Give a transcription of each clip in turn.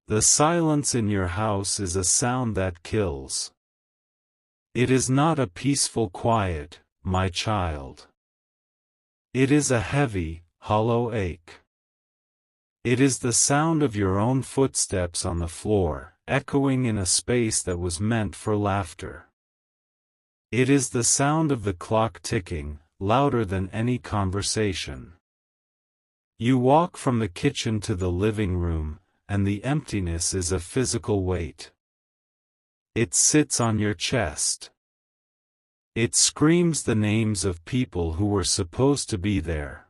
The silence in your house is a sound that kills. It is not a peaceful quiet, my child. It is a heavy, hollow ache. It is the sound of your own footsteps on the floor, echoing in a space that was meant for laughter. It is the sound of the clock ticking, louder than any conversation. You walk from the kitchen to the living room, and the emptiness is a physical weight. It sits on your chest. It screams the names of people who were supposed to be there.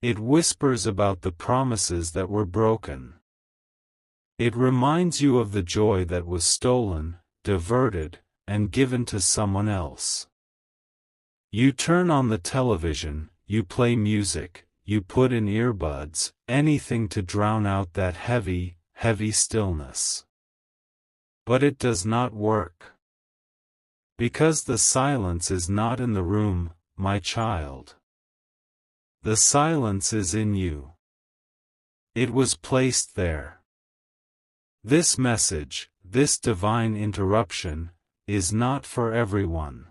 It whispers about the promises that were broken. It reminds you of the joy that was stolen, diverted, and given to someone else. You turn on the television, you play music, you put in earbuds, anything to drown out that heavy, heavy stillness. But it does not work. Because the silence is not in the room, my child. The silence is in you. It was placed there. This message, this divine interruption, is not for everyone.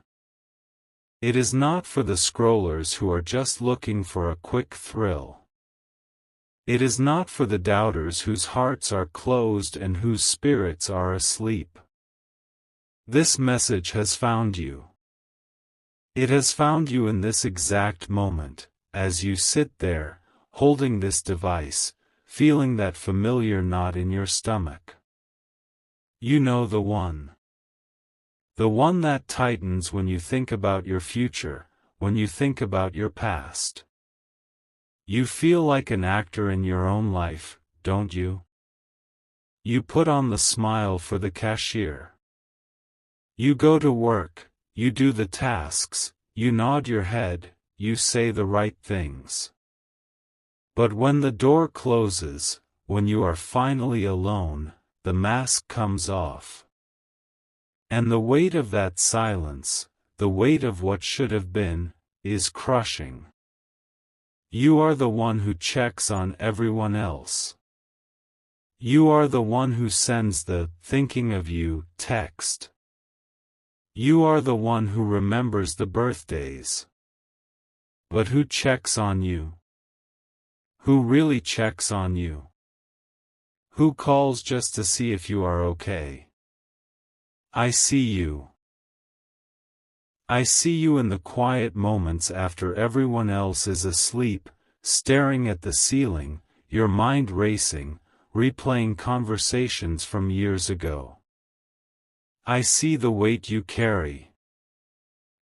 It is not for the scrollers who are just looking for a quick thrill. It is not for the doubters whose hearts are closed and whose spirits are asleep. This message has found you. It has found you in this exact moment, as you sit there, holding this device, feeling that familiar knot in your stomach. You know the one. The one that tightens when you think about your future, when you think about your past. You feel like an actor in your own life, don't you? You put on the smile for the cashier. You go to work, you do the tasks, you nod your head, you say the right things. But when the door closes, when you are finally alone, the mask comes off. And the weight of that silence, the weight of what should have been, is crushing. You are the one who checks on everyone else. You are the one who sends the "thinking of you" text. You are the one who remembers the birthdays. But who checks on you? Who really checks on you? Who calls just to see if you are okay? I see you. I see you in the quiet moments after everyone else is asleep, staring at the ceiling, your mind racing, replaying conversations from years ago. I see the weight you carry.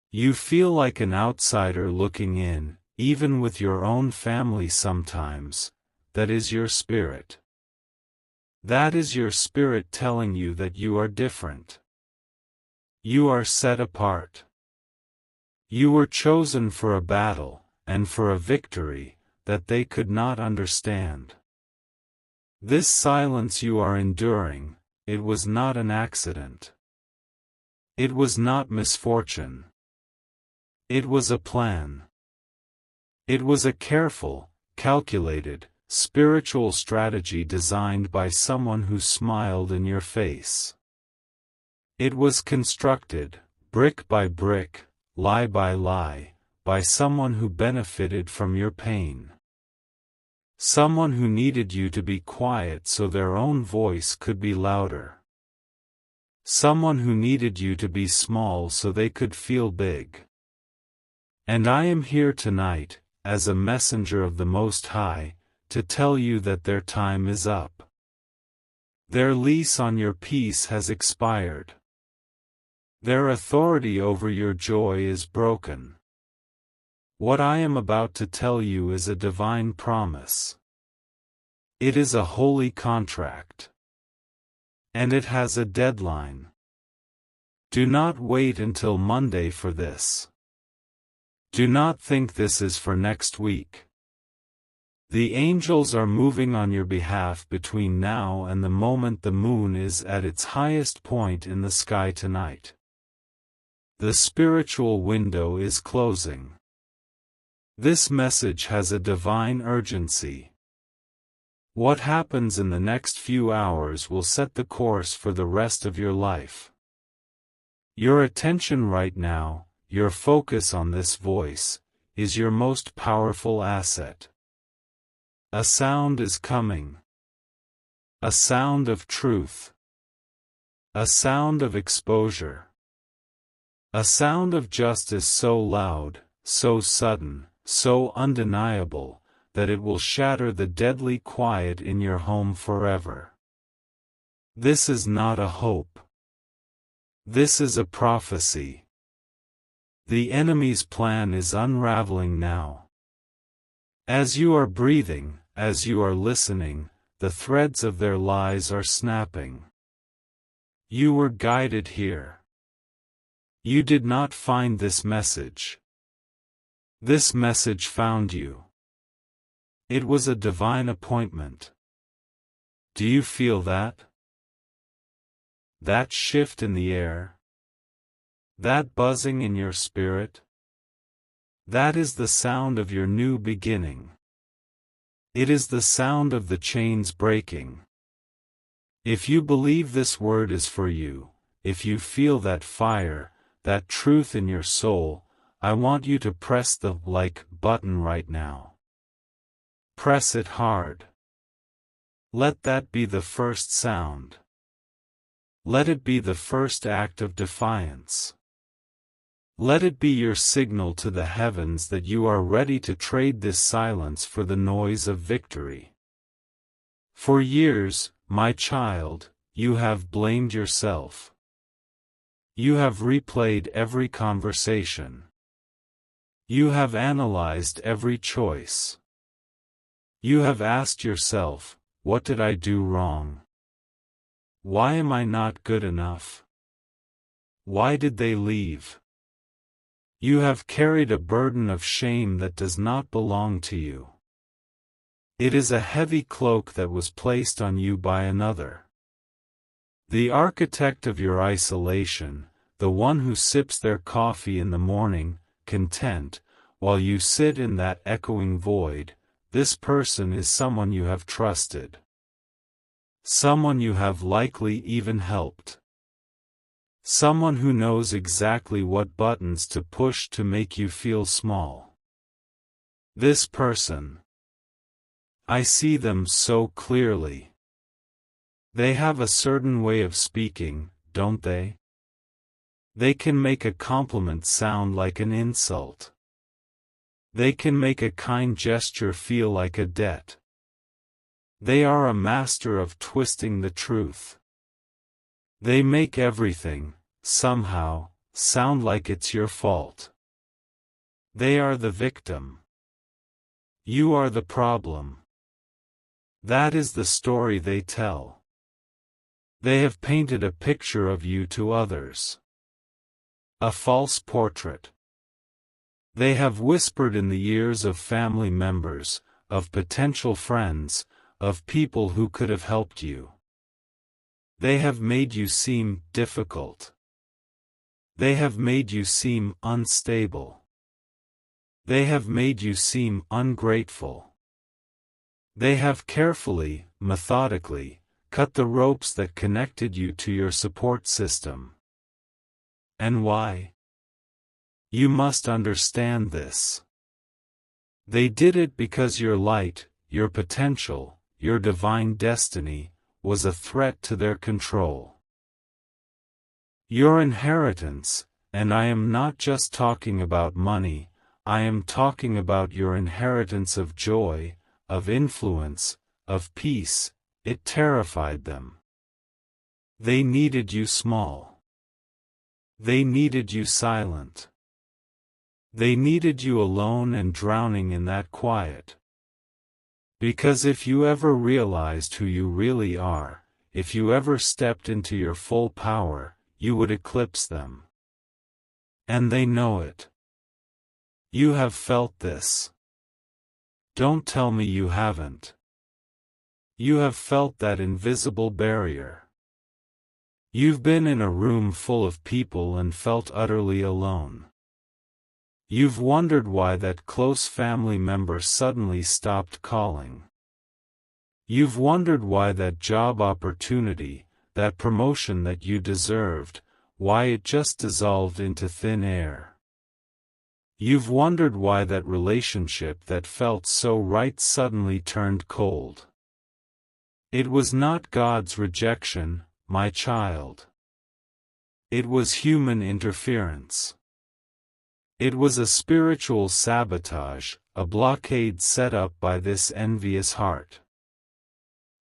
You feel like an outsider looking in, even with your own family sometimes. That is your spirit. That is your spirit telling you that you are different. You are set apart. You were chosen for a battle, and for a victory, that they could not understand. This silence you are enduring, it was not an accident. It was not misfortune. It was a plan. It was a careful, calculated, spiritual strategy designed by someone who smiled in your face. It was constructed, brick by brick, lie by lie, by someone who benefited from your pain. Someone who needed you to be quiet so their own voice could be louder. Someone who needed you to be small so they could feel big. And I am here tonight, as a messenger of the Most High, to tell you that their time is up. Their lease on your peace has expired. Their authority over your joy is broken. What I am about to tell you is a divine promise. It is a holy contract. And it has a deadline. Do not wait until Monday for this. Do not think this is for next week. The angels are moving on your behalf between now and the moment the moon is at its highest point in the sky tonight. The spiritual window is closing. This message has a divine urgency. What happens in the next few hours will set the course for the rest of your life. Your attention right now, your focus on this voice, is your most powerful asset. A sound is coming. A sound of truth. A sound of exposure. A sound of justice so loud, so sudden, so undeniable, that it will shatter the deadly quiet in your home forever. This is not a hope. This is a prophecy. The enemy's plan is unraveling now. As you are breathing, as you are listening, the threads of their lies are snapping. You were guided here. You did not find this message. This message found you. It was a divine appointment. Do you feel that? That shift in the air? That buzzing in your spirit? That is the sound of your new beginning. It is the sound of the chains breaking. If you believe this word is for you, if you feel that fire, that truth in your soul, I want you to press the like button right now. Press it hard. Let that be the first sound. Let it be the first act of defiance. Let it be your signal to the heavens that you are ready to trade this silence for the noise of victory. For years, my child, you have blamed yourself. You have replayed every conversation. You have analyzed every choice. You have asked yourself, what did I do wrong? Why am I not good enough? Why did they leave? You have carried a burden of shame that does not belong to you. It is a heavy cloak that was placed on you by another. The architect of your isolation, the one who sips their coffee in the morning, content, while you sit in that echoing void, this person is someone you have trusted. Someone you have likely even helped. Someone who knows exactly what buttons to push to make you feel small. This person. I see them so clearly. They have a certain way of speaking, don't they? They can make a compliment sound like an insult. They can make a kind gesture feel like a debt. They are a master of twisting the truth. They make everything, somehow, sound like it's your fault. They are the victim. You are the problem. That is the story they tell. They have painted a picture of you to others. A false portrait. They have whispered in the ears of family members, of potential friends, of people who could have helped you. They have made you seem difficult. They have made you seem unstable. They have made you seem ungrateful. They have carefully, methodically, cut the ropes that connected you to your support system. And why? You must understand this. They did it because your light, your potential, your divine destiny, was a threat to their control. Your inheritance, and I am not just talking about money, I am talking about your inheritance of joy, of influence, of peace, it terrified them. They needed you small. They needed you silent. They needed you alone and drowning in that quiet. Because if you ever realized who you really are, if you ever stepped into your full power, you would eclipse them. And they know it. You have felt this. Don't tell me you haven't. You have felt that invisible barrier. You've been in a room full of people and felt utterly alone. You've wondered why that close family member suddenly stopped calling. You've wondered why that job opportunity, that promotion that you deserved, why it just dissolved into thin air. You've wondered why that relationship that felt so right suddenly turned cold. It was not God's rejection, my child. It was human interference. It was a spiritual sabotage, a blockade set up by this envious heart.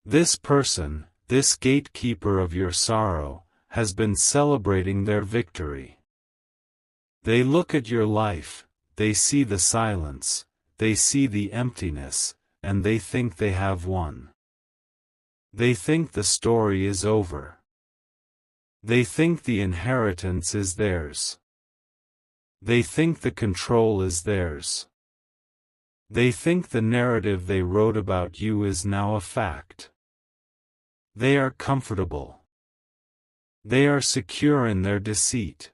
This person, this gatekeeper of your sorrow, has been celebrating their victory. They look at your life, they see the silence, they see the emptiness, and they think they have won. They think the story is over. They think the inheritance is theirs. They think the control is theirs. They think the narrative they wrote about you is now a fact. They are comfortable. They are secure in their deceit.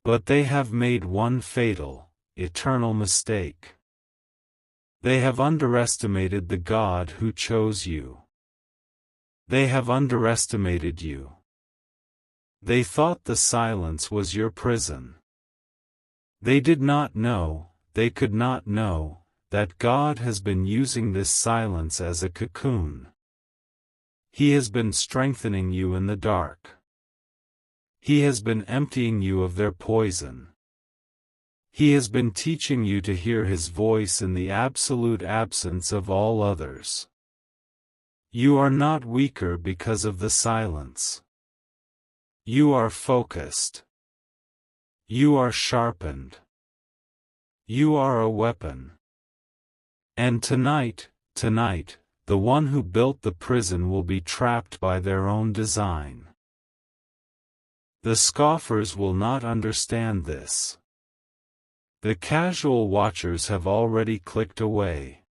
But they have made one fatal, eternal mistake. They have underestimated the God who chose you. They have underestimated you. They thought the silence was your prison. They did not know, they could not know, that God has been using this silence as a cocoon. He has been strengthening you in the dark. He has been emptying you of their poison. He has been teaching you to hear His voice in the absolute absence of all others. You are not weaker because of the silence. You are focused. You are sharpened. You are a weapon. And tonight, the one who built the prison will be trapped by their own design. The scoffers will not understand this. The casual watchers have already clicked away.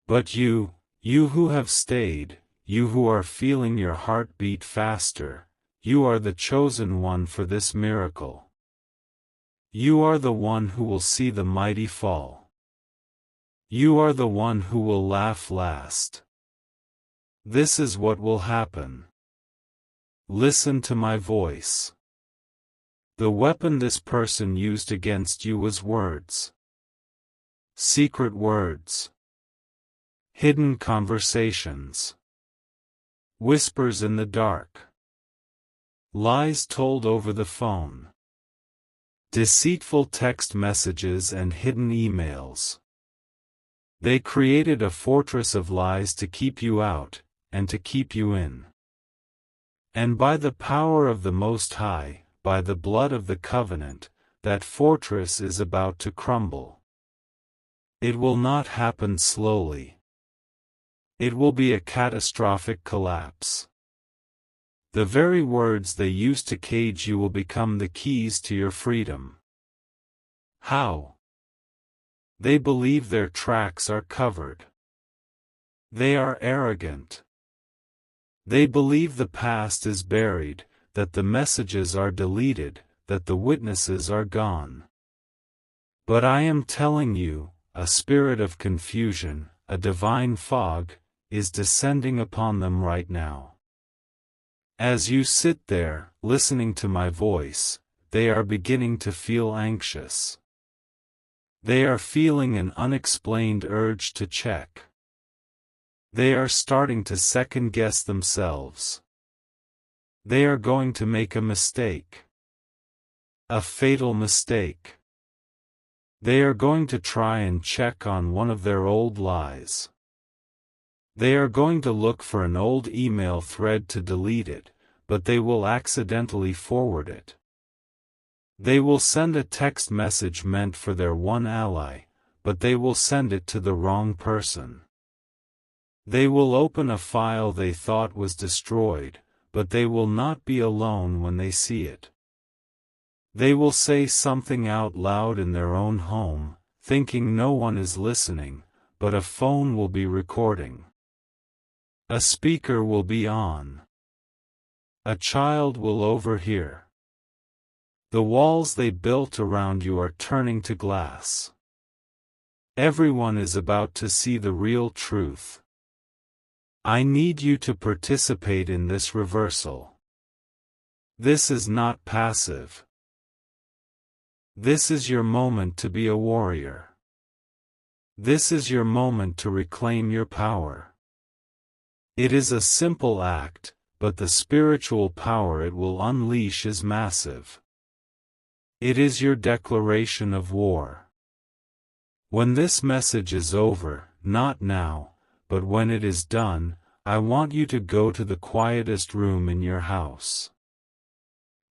But you who have stayed, you who are feeling your heart beat faster, you are the chosen one for this miracle. You are the one who will see the mighty fall. You are the one who will laugh last. This is what will happen. Listen to my voice. The weapon this person used against you was words. Secret words. Hidden conversations. Whispers in the dark. Lies told over the phone. Deceitful text messages and hidden emails. They created a fortress of lies to keep you out, and to keep you in. And by the power of the Most High, by the blood of the covenant, that fortress is about to crumble. It will not happen slowly. It will be a catastrophic collapse. The very words they used to cage you will become the keys to your freedom. How? They believe their tracks are covered. They are arrogant. They believe the past is buried, that the messages are deleted, that the witnesses are gone. But I am telling you, a spirit of confusion, a divine fog, is descending upon them right now. As you sit there, listening to my voice, they are beginning to feel anxious. They are feeling an unexplained urge to check. They are starting to second-guess themselves. They are going to make a mistake. A fatal mistake. They are going to try and check on one of their old lies. They are going to look for an old email thread to delete it, but they will accidentally forward it. They will send a text message meant for their one ally, but they will send it to the wrong person. They will open a file they thought was destroyed, but they will not be alone when they see it. They will say something out loud in their own home, thinking no one is listening, but a phone will be recording. A speaker will be on. A child will overhear. The walls they built around you are turning to glass. Everyone is about to see the real truth. I need you to participate in this reversal. This is not passive. This is your moment to be a warrior. This is your moment to reclaim your power. It is a simple act, but the spiritual power it will unleash is massive. It is your declaration of war. When this message is over, not now, but when it is done, I want you to go to the quietest room in your house.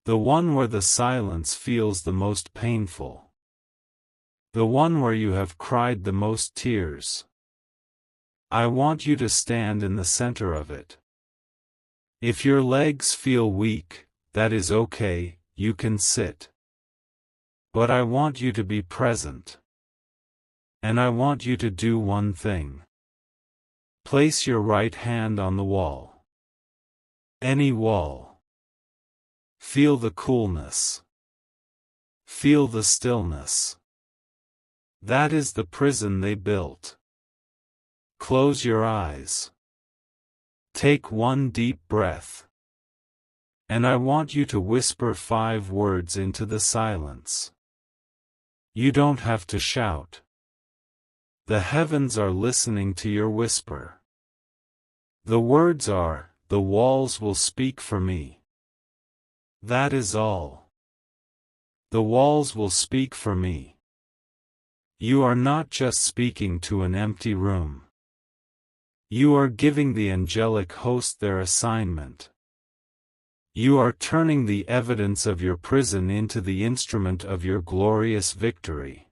The one where the silence feels the most painful. The one where you have cried the most tears. I want you to stand in the center of it. If your legs feel weak, that is okay, you can sit. But I want you to be present. And I want you to do one thing. Place your right hand on the wall. Any wall. Feel the coolness. Feel the stillness. That is the prison they built. Close your eyes. Take one deep breath. And I want you to whisper 5 words into the silence. You don't have to shout. The heavens are listening to your whisper. The words are, the walls will speak for me. That is all. The walls will speak for me. You are not just speaking to an empty room. You are giving the angelic host their assignment. You are turning the evidence of your prison into the instrument of your glorious victory.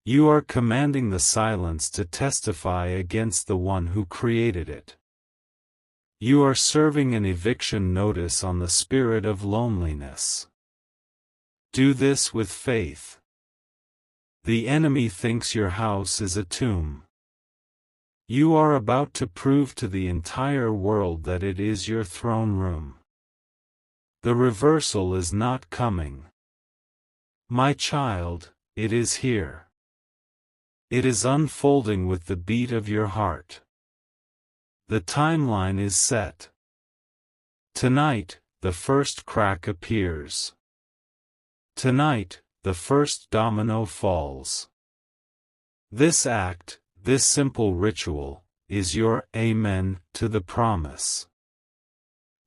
You are commanding the silence to testify against the one who created it. You are serving an eviction notice on the spirit of loneliness. Do this with faith. The enemy thinks your house is a tomb. You are about to prove to the entire world that it is your throne room. The reversal is not coming. My child, it is here. It is unfolding with the beat of your heart. The timeline is set. Tonight, the first crack appears. Tonight, the first domino falls. This act, this simple ritual, is your amen to the promise.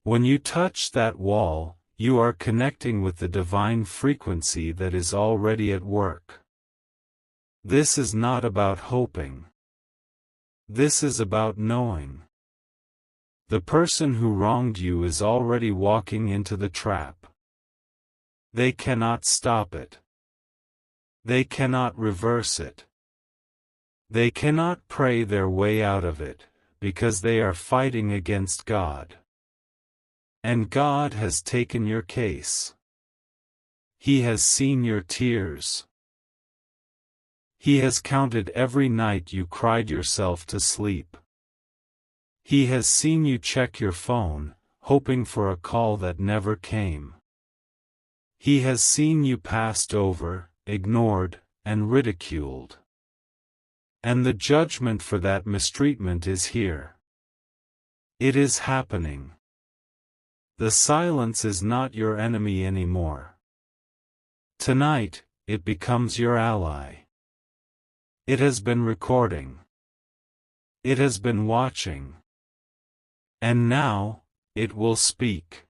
When you touch that wall, you are connecting with the divine frequency that is already at work. This is not about hoping. This is about knowing. The person who wronged you is already walking into the trap. They cannot stop it. They cannot reverse it. They cannot pray their way out of it, because they are fighting against God. And God has taken your case. He has seen your tears. He has counted every night you cried yourself to sleep. He has seen you check your phone, hoping for a call that never came. He has seen you passed over, ignored, and ridiculed. And the judgment for that mistreatment is here. It is happening. The silence is not your enemy anymore. Tonight, it becomes your ally. It has been recording. It has been watching. And now, it will speak.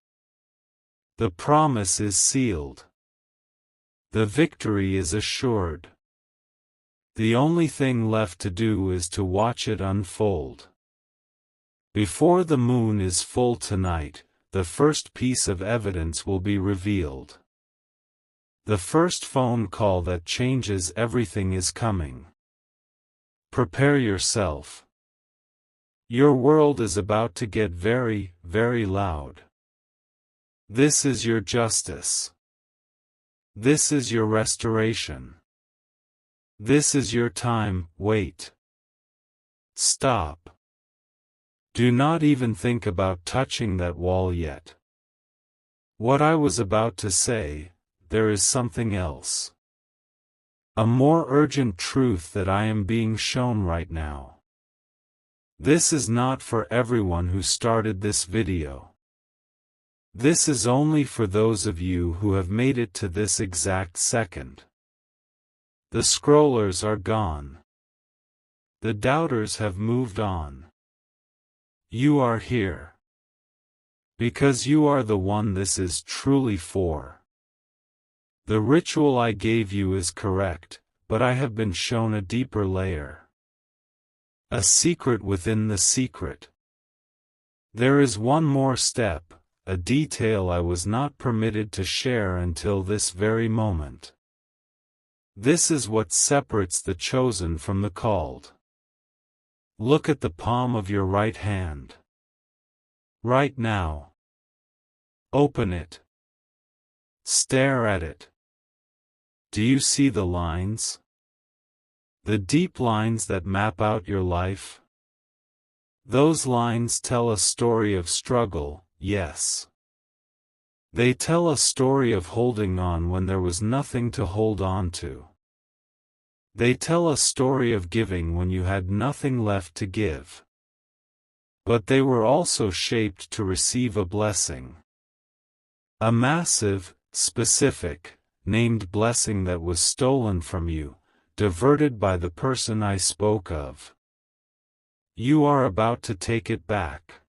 The promise is sealed. The victory is assured. The only thing left to do is to watch it unfold. Before the moon is full tonight, the first piece of evidence will be revealed. The first phone call that changes everything is coming. Prepare yourself. Your world is about to get very, very loud. This is your justice. This is your restoration. This is your time. Wait. Stop. Do not even think about touching that wall yet. What I was about to say, there is something else. A more urgent truth that I am being shown right now. This is not for everyone who started this video. This is only for those of you who have made it to this exact second. The scrollers are gone. The doubters have moved on. You are here. Because you are the one this is truly for. The ritual I gave you is correct, but I have been shown a deeper layer. A secret within the secret. There is one more step, a detail I was not permitted to share until this very moment. This is what separates the chosen from the called. Look at the palm of your right hand. Right now. Open it. Stare at it. Do you see the lines? The deep lines that map out your life? Those lines tell a story of struggle, yes. They tell a story of holding on when there was nothing to hold on to. They tell a story of giving when you had nothing left to give. But they were also shaped to receive a blessing. A massive, specific, named blessing that was stolen from you, diverted by the person I spoke of. You are about to take it back.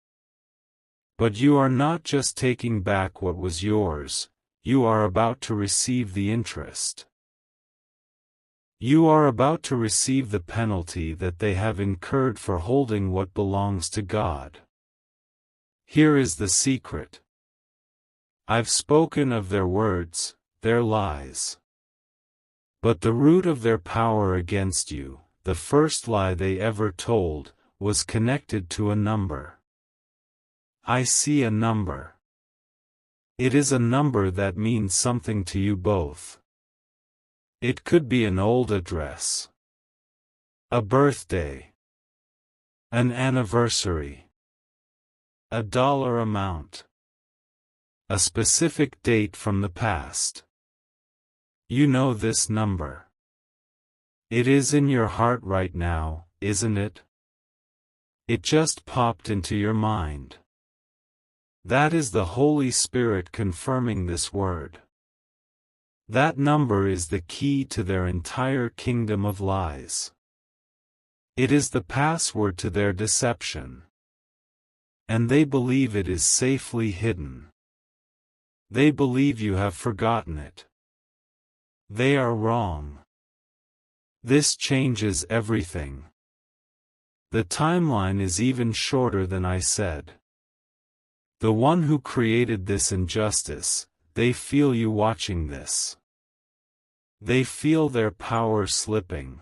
But you are not just taking back what was yours, you are about to receive the interest. You are about to receive the penalty that they have incurred for holding what belongs to God. Here is the secret. I've spoken of their words, their lies. But the root of their power against you, the first lie they ever told, was connected to a number. I see a number. It is a number that means something to you both. It could be an old address, a birthday, an anniversary, a dollar amount, a specific date from the past. You know this number. It is in your heart right now, isn't it? It just popped into your mind. That is the Holy Spirit confirming this word. That number is the key to their entire kingdom of lies. It is the password to their deception. And they believe it is safely hidden. They believe you have forgotten it. They are wrong. This changes everything. The timeline is even shorter than I said. The one who created this injustice, they feel you watching this. They feel their power slipping.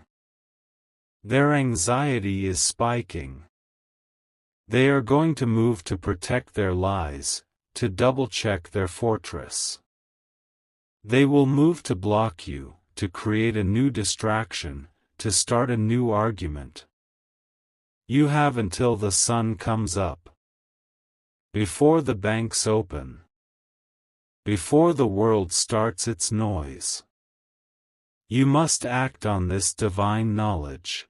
Their anxiety is spiking. They are going to move to protect their lies, to double-check their fortress. They will move to block you, to create a new distraction, to start a new argument. You have until the sun comes up. Before the banks open. Before the world starts its noise. You must act on this divine knowledge.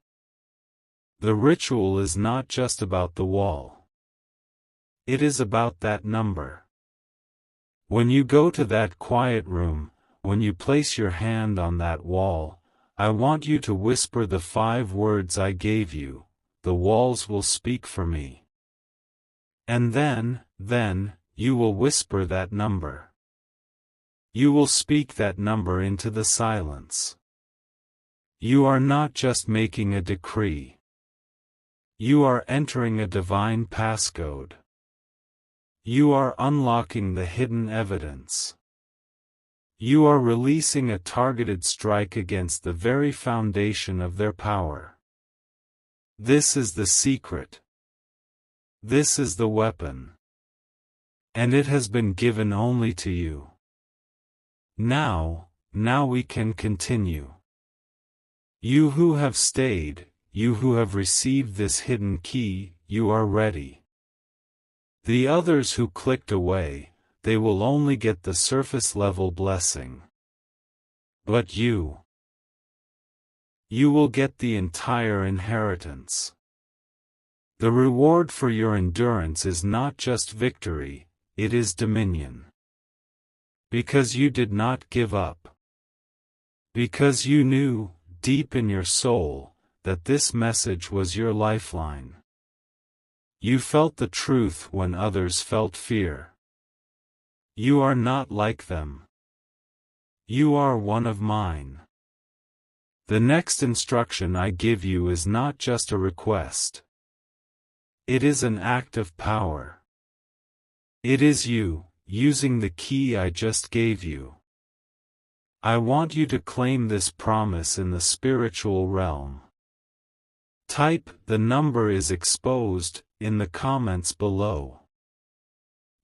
The ritual is not just about the wall. It is about that number. When you go to that quiet room, when you place your hand on that wall, I want you to whisper the 5 words I gave you. The walls will speak for me. And then, you will whisper that number. You will speak that number into the silence. You are not just making a decree. You are entering a divine passcode. You are unlocking the hidden evidence. You are releasing a targeted strike against the very foundation of their power. This is the secret. This is the weapon. And it has been given only to you. Now we can continue. You who have stayed, you who have received this hidden key, you are ready. The others who clicked away, they will only get the surface level blessing. But you will get the entire inheritance. The reward for your endurance is not just victory, it is dominion. Because you did not give up. Because you knew, deep in your soul, that this message was your lifeline. You felt the truth when others felt fear. You are not like them. You are one of mine. The next instruction I give you is not just a request. It is an act of power. It is you, using the key I just gave you. I want you to claim this promise in the spiritual realm. Type "The number is exposed" in the comments below.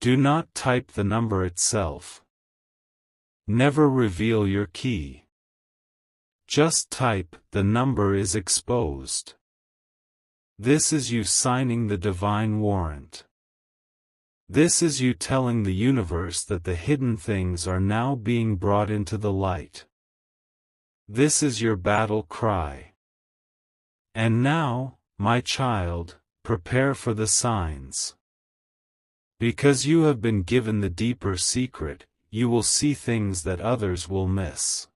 Do not type the number itself. Never reveal your key. Just type "The number is exposed." This is you signing the divine warrant. This is you telling the universe that the hidden things are now being brought into the light. This is your battle cry. And now, my child, prepare for the signs. Because you have been given the deeper secret, you will see things that others will miss.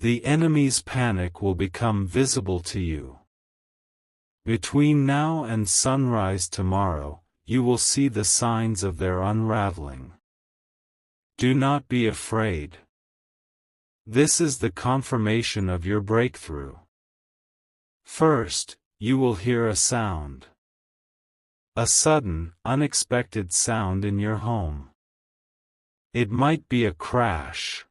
The enemy's panic will become visible to you. Between now and sunrise tomorrow, you will see the signs of their unraveling. Do not be afraid. This is the confirmation of your breakthrough. First, you will hear a sound. A sudden, unexpected sound in your home. It might be a crash.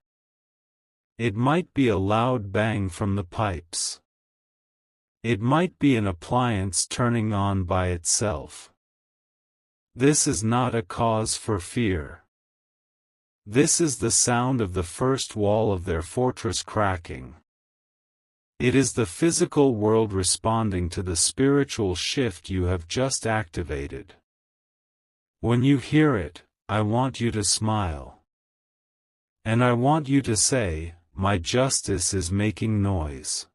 It might be a loud bang from the pipes. It might be an appliance turning on by itself. This is not a cause for fear. This is the sound of the first wall of their fortress cracking. It is the physical world responding to the spiritual shift you have just activated. When you hear it, I want you to smile. And I want you to say, "My justice is making noise."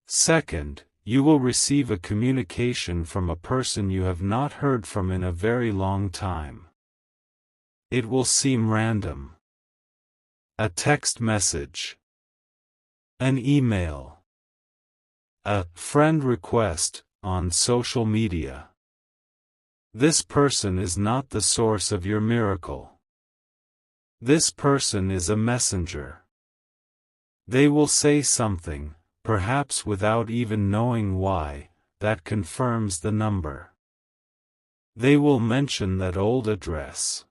Second, you will receive a communication from a person you have not heard from in a very long time. It will seem random. A text message. An email. A friend request on social media. This person is not the source of your miracle. This person is a messenger. They will say something, perhaps without even knowing why, that confirms the number. They will mention that old address.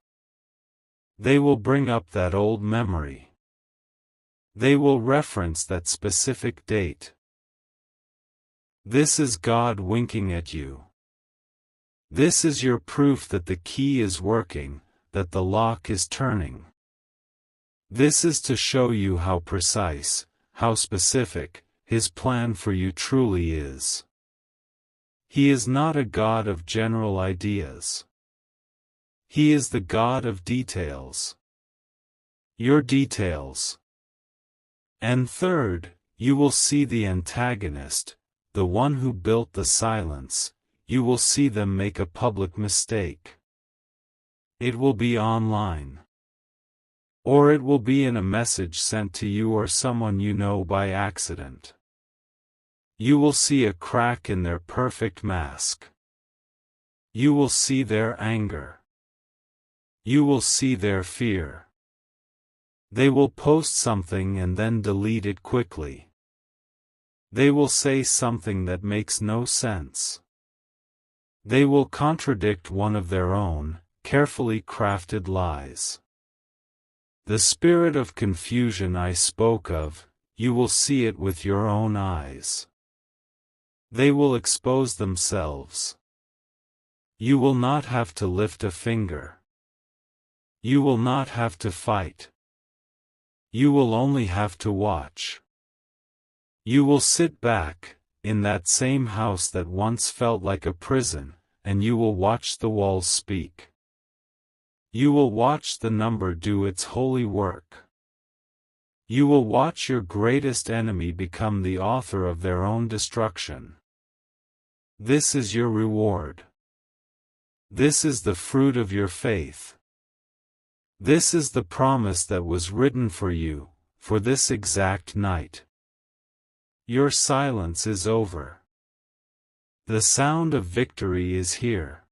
They will bring up that old memory. They will reference that specific date. This is God winking at you. This is your proof that the key is working, that the lock is turning. This is to show you how precise, how specific, His plan for you truly is. He is not a God of general ideas. He is the God of details. Your details. And third, you will see the antagonist, the one who built the silence, you will see them make a public mistake. It will be online. Or it will be in a message sent to you or someone you know by accident. You will see a crack in their perfect mask. You will see their anger. You will see their fear. They will post something and then delete it quickly. They will say something that makes no sense. They will contradict one of their own, carefully crafted lies. The spirit of confusion I spoke of, you will see it with your own eyes. They will expose themselves. You will not have to lift a finger. You will not have to fight. You will only have to watch. You will sit back, in that same house that once felt like a prison, and you will watch the walls speak. You will watch the number do its holy work. You will watch your greatest enemy become the author of their own destruction. This is your reward. This is the fruit of your faith. This is the promise that was written for you, for this exact night. Your silence is over. The sound of victory is here.